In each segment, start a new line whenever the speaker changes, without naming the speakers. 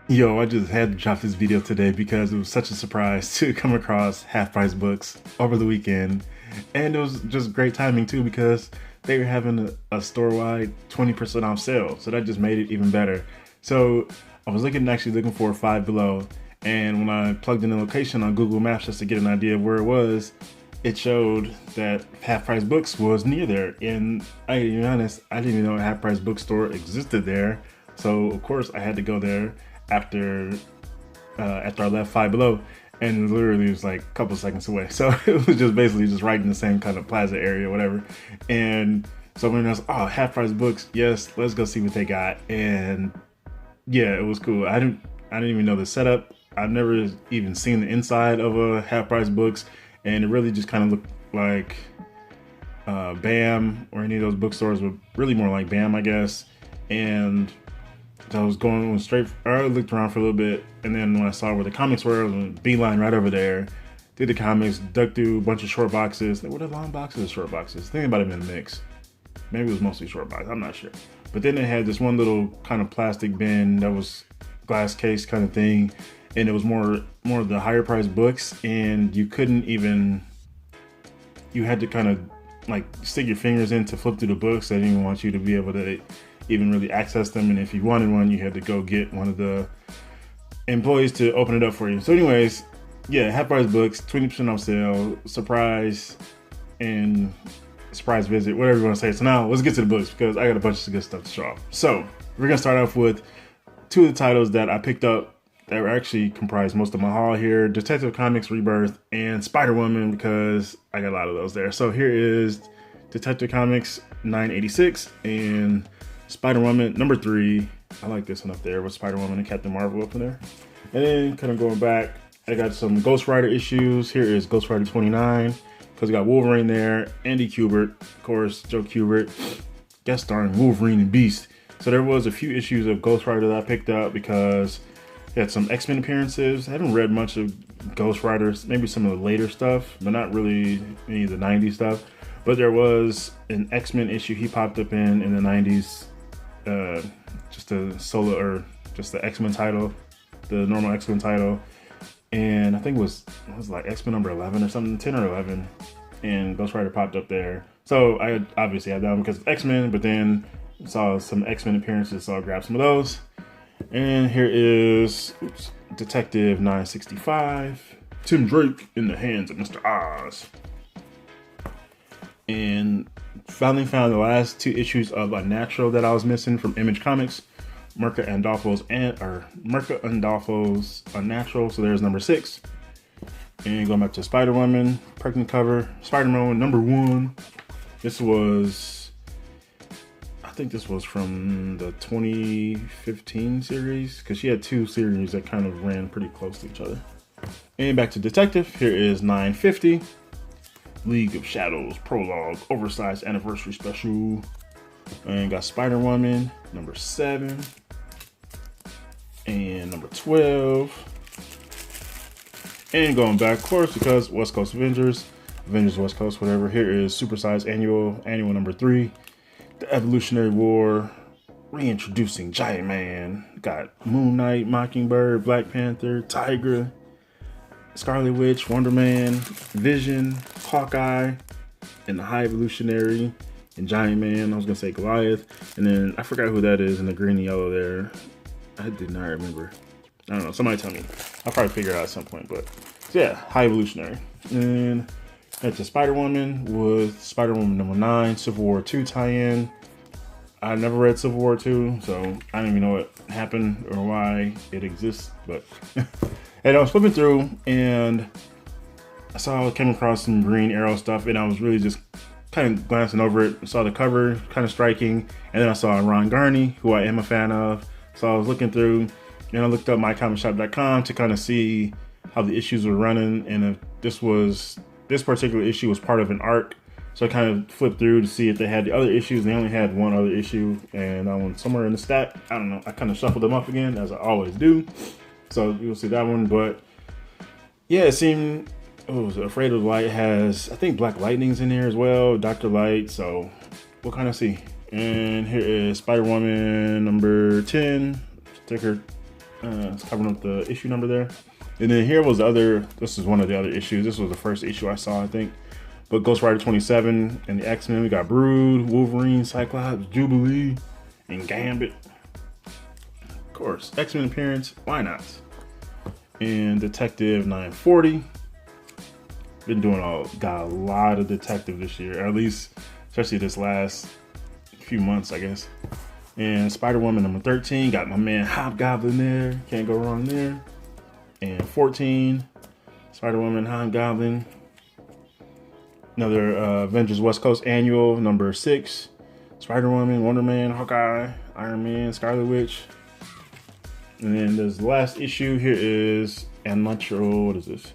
Yo, I just had to drop this video today because it was such a surprise to come across Half Price Books over the weekend. And it was just great timing too because they were having a store-wide 20% off sale. So that just made it even better. So I was actually looking for Five Below. And when I plugged in the location on Google Maps just to get an idea of where it was, it showed that Half Price Books was near there. And I gotta be honest, I didn't even know a Half Price bookstore existed there. So of course I had to go there after after I left Five Below, and literally it was like a couple seconds away. So it was just basically just right in the same kind of plaza area, whatever. And so when I was, oh, Half Price Books, yes, let's go see what they got. And yeah, it was cool. I didn't even know the setup. I've never even seen the inside of a Half Price Books, and it really just kind of looked like BAM or any of those bookstores, but really more like BAM, I guess. And so I was going straight. I looked around for a little bit, and then when I saw where the comics were, I was on beeline right over there. Did the comics, dug through a bunch of short boxes. Were there long boxes or short boxes? Thinking about them in a mix. Maybe it was mostly short box. I'm not sure. But then they had this one little kind of plastic bin that was glass case kind of thing, and it was more of the higher priced books, and you couldn't even. You had to kind of like stick your fingers in to flip through the books. They didn't even want you to be able to even really access them, and if you wanted one, you had to go get one of the employees to open it up for you. So anyways, yeah, Half Price Books, 20% off sale, surprise, and surprise visit, whatever you want to say. So now let's get to the books because I got a bunch of good stuff to show off. So we're gonna start off with two of the titles that I picked up that were actually comprised most of my haul here: Detective Comics Rebirth and Spider-Woman, because I got a lot of those there. So here is Detective Comics 986 and Spider-Woman number 3. I like this one up there with Spider-Woman and Captain Marvel up in there. And then kind of going back, I got some Ghost Rider issues. Here is Ghost Rider 29, because we got Wolverine there, Andy Kubert, of course, Joe Kubert, guest starring Wolverine and Beast. So there was a few issues of Ghost Rider that I picked up because he had some X-Men appearances. I haven't read much of Ghost Riders, maybe some of the later stuff, but not really any of the 90s stuff. But there was an X-Men issue he popped up in the 90s, just a solo, or just the X-Men title, the normal X-Men title. And I think it was like X-Men number 11 or something, 10 or 11. And Ghost Rider popped up there. So I obviously had that one because of X-Men, but then saw some X-Men appearances, so I grabbed some of those. And here is Detective 965, Tim Drake in the Hands of Mr. Oz. And finally found the last 2 issues of Unnatural that I was missing from Image Comics, Mirka Andolfo's Unnatural. So there's number 6. And going back to Spider-Woman, pregnant cover, Spider-Man number 1. I think this was from the 2015 series, because she had 2 series that kind of ran pretty close to each other. And back to Detective, here is 950, League of Shadows Prologue Oversized Anniversary Special. And got Spider-Woman number 7 and number 12. And going back, of course, because West Coast Avengers West Coast, whatever. Here is Supersized Annual number 3, The Evolutionary War, reintroducing Giant Man. Got Moon Knight, Mockingbird, Black Panther, Tigra, Scarlet Witch, Wonder Man, Vision, Hawkeye, and the High Evolutionary, and Giant Man. I was gonna say Goliath, and then I forgot who that is in the green and yellow there. I did not remember. I don't know. Somebody tell me. I'll probably figure it out at some point. But so yeah, High Evolutionary. And that's a Spider-Woman with Spider-Woman number 9, Civil War 2 tie-in. I never read Civil War 2, so I don't even know what happened or why it exists. But and I was flipping through, and I came across some Green Arrow stuff, and I was really just kind of glancing over it. I saw the cover, kind of striking, and then I saw Ron Garney, who I am a fan of. So I was looking through, and I looked up mycomicshop.com to kind of see how the issues were running, and if this particular issue was part of an arc. So I kind of flipped through to see if they had the other issues. They only had one other issue, and that one somewhere in the stack. I don't know. I kind of shuffled them up again, as I always do. So you'll see that one. But yeah, it seemed, Afraid of the Light has, I think Black Lightning's in there as well, Dr. Light. So we'll kind of see. And here is Spider-Woman number 10. Sticker It's covering up the issue number there. And then here was the other, this is one of the other issues. This was the first issue I saw, I think. But Ghost Rider 27 and the X-Men, we got Brood, Wolverine, Cyclops, Jubilee, and Gambit. Of course, X-Men appearance, why not? And Detective 940. Got a lot of Detective this year, or at least, especially this last few months, I guess. And Spider-Woman number 13, got my man Hobgoblin there, can't go wrong there. And 14, Spider-Woman, Hobgoblin. Another Avengers West Coast Annual, number 6. Spider-Woman, Wonder Man, Hawkeye, Iron Man, Scarlet Witch. And then there's the last issue. Here is Unnatural, what is this?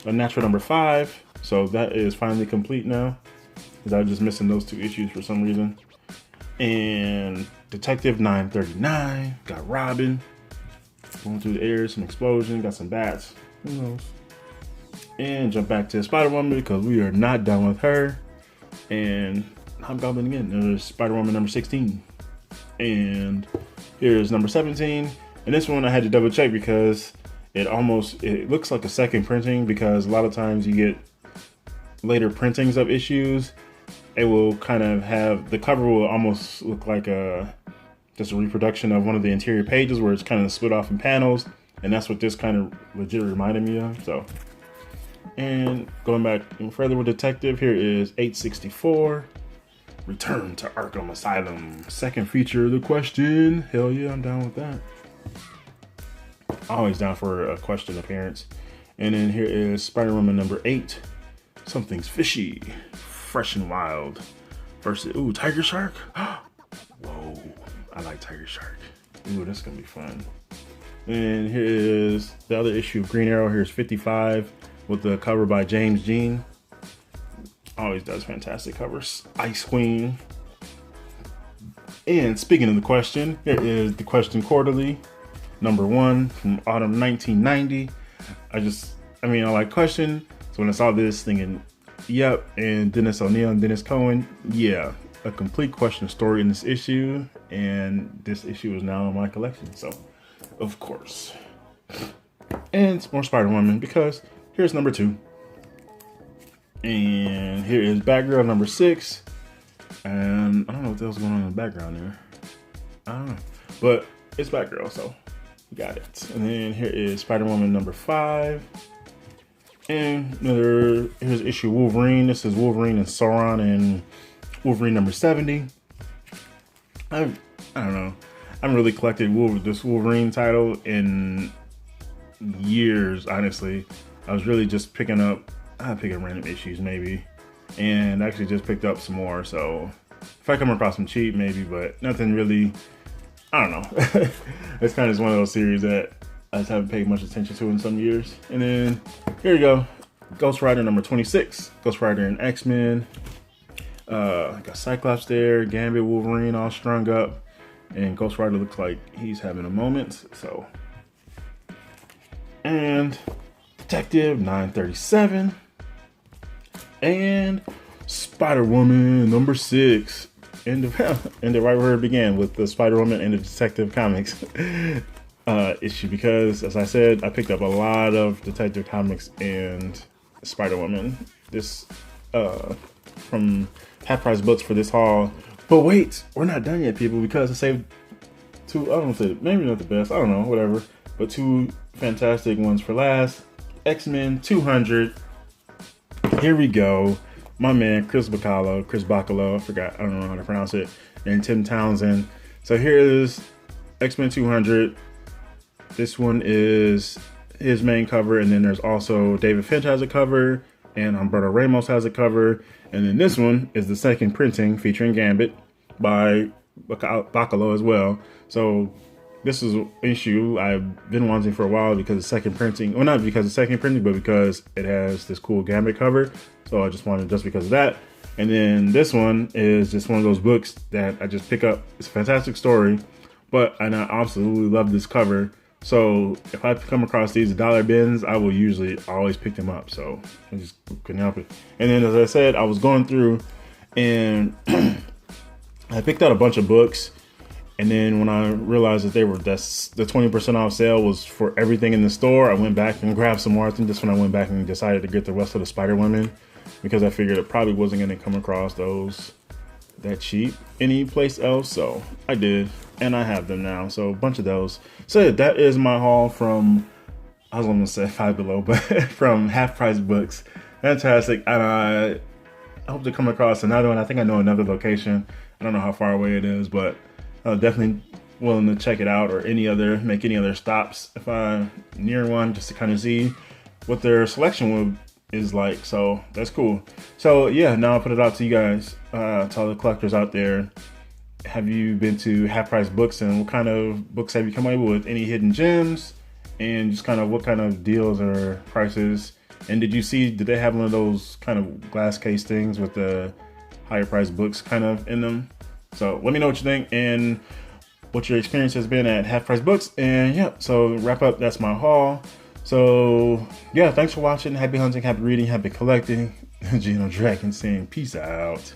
Unnatural number 5. So that is finally complete now, because I was just missing those 2 issues for some reason. And Detective 939, got Robin. Going through the air, some explosion, got some bats. Who knows? And jump back to Spider-Woman because we are not done with her. And Hobgoblin again. There's Spider-Woman number 16. And here's number 17. And this one I had to double check because it looks like a second printing, because a lot of times you get later printings of issues. It will kind of have, the cover will almost look like just a reproduction of one of the interior pages where it's kind of split off in panels. And that's what this kind of legit reminded me of. So, and going back even further with Detective, here is 864. Return to Arkham Asylum. Second feature, The Question. Hell yeah, I'm down with that. Always down for a Question appearance. And then here is Spider-Woman number 8. Something's Fishy. Fresh and Wild. Versus, ooh, Tiger Shark? Whoa, I like Tiger Shark. Ooh, that's gonna be fun. And here is the other issue of Green Arrow. Here's 55 with the cover by James Jean. Always does fantastic covers. Ice Queen. And speaking of The Question, here is The Question Quarterly, number 1 from autumn 1990. I like Question. So when I saw this thinking, yep, and Dennis O'Neil and Dennis Cohen, yeah, a complete Question story in this issue. And this issue is now in my collection. So, of course. And it's more Spider-Woman because here's number 2. And here is Batgirl number 6. And I don't know what the hell's going on in the background there. I don't know. But it's Batgirl, so you got it. And then here is Spider-Woman number 5. And here's issue Wolverine. This is Wolverine and Sauron and Wolverine number 70. I don't know. I haven't really collected this Wolverine title in years, honestly. I was really just picking up random issues maybe, and actually just picked up some more. So if I come across some cheap, maybe, but nothing really. I don't know. It's kind of just one of those series that I just haven't paid much attention to in some years. And then here you go, Ghost Rider number 26, Ghost Rider and X-Men. Got Cyclops there, Gambit, Wolverine all strung up, and Ghost Rider looks like he's having a moment. So, and Detective 937. And Spider-Woman number 6. Ended right where it began, with the Spider-Woman and the Detective Comics issue, because as I said, I picked up a lot of Detective Comics and Spider-Woman. This from half price books for this haul. But wait, we're not done yet, people, because I saved 2, I don't know, maybe not the best, I don't know, whatever, but 2 fantastic ones for last. X-Men 200. Here we go. My man, Chris Bacalo, I don't know how to pronounce it, and Tim Townsend. So here is X-Men 200. This one is his main cover, and then there's also David Finch has a cover, and Humberto Ramos has a cover, and then this one is the second printing featuring Gambit by Bacalo as well. So this is an issue I've been wanting for a while because the second printing, well, not because of the second printing, but because it has this cool Gambit cover. So I just wanted just because of that. And then this one is just one of those books that I just pick up. It's a fantastic story, and I absolutely love this cover. So if I come across these dollar bins, I will usually always pick them up. So I just couldn't help it. And then, as I said, I was going through and I picked out a bunch of books. And then when I realized that that's the 20% off sale was for everything in the store, I went back and grabbed some more. I think that's when I went back and decided to get the rest of the Spider Women, because I figured it probably wasn't going to come across those that cheap any place else. So I did, and I have them now. So a bunch of those. So yeah, that is my haul from, I was almost say Five Below, but from Half Price Books. Fantastic. And I hope to come across another one. I think I know another location. I don't know how far away it is, but definitely willing to check it out, or make any other stops if I'm near one, just to kind of see what their selection is like. So that's cool. So yeah, now I'll put it out to you guys, to all the collectors out there. Have you been to Half Price Books, and what kind of books have you come away with? Any hidden gems, and just kind of what kind of deals or prices? And did they have one of those kind of glass case things with the higher price books kind of in them? So let me know what you think and what your experience has been at Half Price Books. And yeah, so wrap up, that's my haul. So yeah, thanks for watching. Happy hunting, happy reading, happy collecting. GENOTHADRAGON saying peace out.